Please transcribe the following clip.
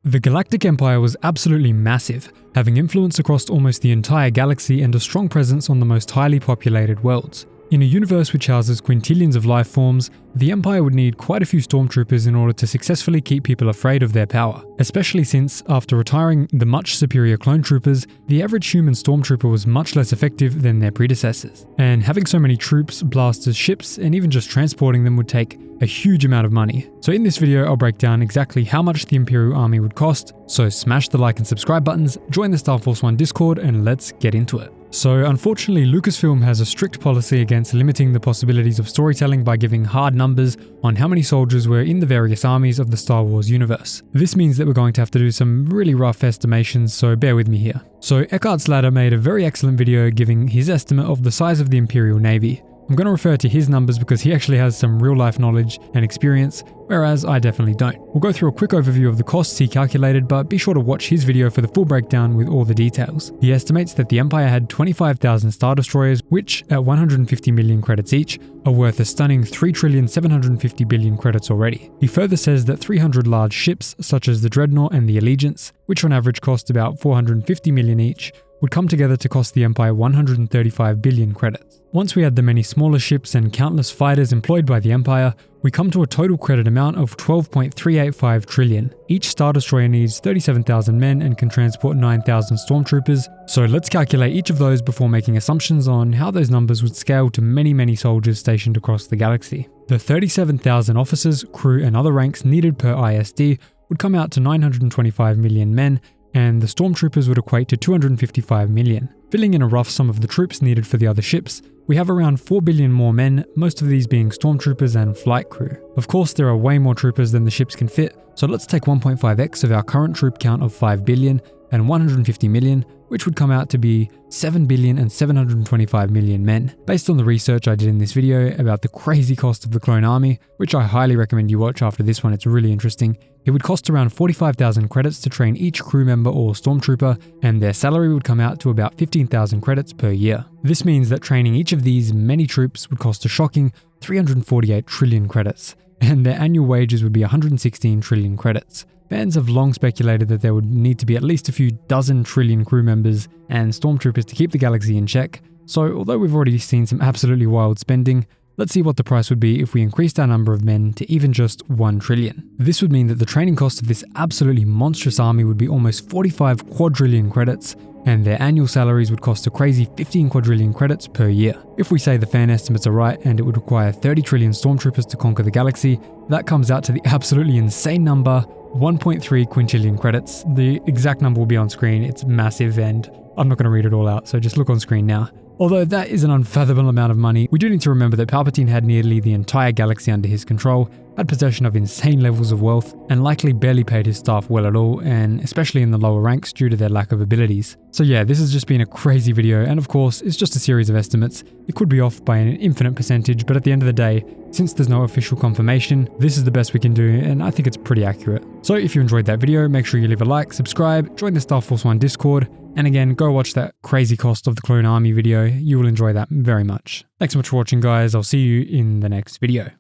The Galactic Empire was absolutely massive, having influence across almost the entire galaxy and a strong presence on the most highly populated worlds. In a universe which houses quintillions of life forms, the Empire would need quite a few stormtroopers in order to successfully keep people afraid of their power, especially since, after retiring the much superior clone troopers, the average human stormtrooper was much less effective than their predecessors. And having so many troops, blasters, ships, and even just transporting them would take a huge amount of money. So in this video, I'll break down exactly how much the Imperial Army would cost, so smash the like and subscribe buttons, join the Star Force 1 Discord, and let's get into it. So unfortunately, Lucasfilm has a strict policy against limiting the possibilities of storytelling by giving hard numbers on how many soldiers were in the various armies of the Star Wars universe. This means that we're going to have to do some really rough estimations, so bear with me here. So Eckhart's Ladder made a very excellent video giving his estimate of the size of the Imperial Navy. I'm going to refer to his numbers because he actually has some real life knowledge and experience, whereas I definitely don't. We'll go through a quick overview of the costs he calculated, but be sure to watch his video for the full breakdown with all the details. He estimates that the Empire had 25,000 Star Destroyers, which, at 150 million credits each, are worth a stunning 3,750 billion credits already. He further says that 300 large ships, such as the Dreadnought and the Allegiance, which on average cost about 450 million each, would come together to cost the Empire 135 billion credits. Once we add the many smaller ships and countless fighters employed by the Empire, we come to a total credit amount of 12.385 trillion. Each Star Destroyer needs 37,000 men and can transport 9,000 stormtroopers, so let's calculate each of those before making assumptions on how those numbers would scale to many soldiers stationed across the galaxy. The 37,000 officers, crew and other ranks needed per ISD would come out to 925 million men, and the stormtroopers would equate to 255 million. Filling in a rough sum of the troops needed for the other ships, we have around 4 billion more men, most of these being stormtroopers and flight crew. Of course, there are way more troopers than the ships can fit, so let's take 1.5x of our current troop count of 5 billion and 150 million, which would come out to be 7 billion and 725 million men. Based on the research I did in this video about the crazy cost of the clone army, which I highly recommend you watch after this one, it's really interesting, it would cost around 45,000 credits to train each crew member or stormtrooper, and their salary would come out to about 15,000 credits per year. This means that training each of these many troops would cost a shocking 348 trillion credits, and their annual wages would be 116 trillion credits. Fans have long speculated that there would need to be at least a few dozen trillion crew members and stormtroopers to keep the galaxy in check, so although we've already seen some absolutely wild spending, let's see what the price would be if we increased our number of men to even just 1 trillion. This would mean that the training cost of this absolutely monstrous army would be almost 45 quadrillion credits, and their annual salaries would cost a crazy 15 quadrillion credits per year. If we say the fan estimates are right and it would require 30 trillion stormtroopers to conquer the galaxy, that comes out to the absolutely insane number, 1.3 quintillion credits. The exact number will be on screen, it's massive and I'm not going to read it all out, so just look on screen now. Although that is an unfathomable amount of money, we do need to remember that Palpatine had nearly the entire galaxy under his control, had possession of insane levels of wealth, and likely barely paid his staff well at all, and especially in the lower ranks due to their lack of abilities. So yeah, this has just been a crazy video, and of course, it's just a series of estimates. It could be off by an infinite percentage, but at the end of the day, since there's no official confirmation, this is the best we can do, and I think it's pretty accurate. So if you enjoyed that video, make sure you leave a like, subscribe, join the Star Force 1 Discord, and again, go watch that crazy cost of the clone army video. You will enjoy that very much. Thanks so much for watching, guys. I'll see you in the next video.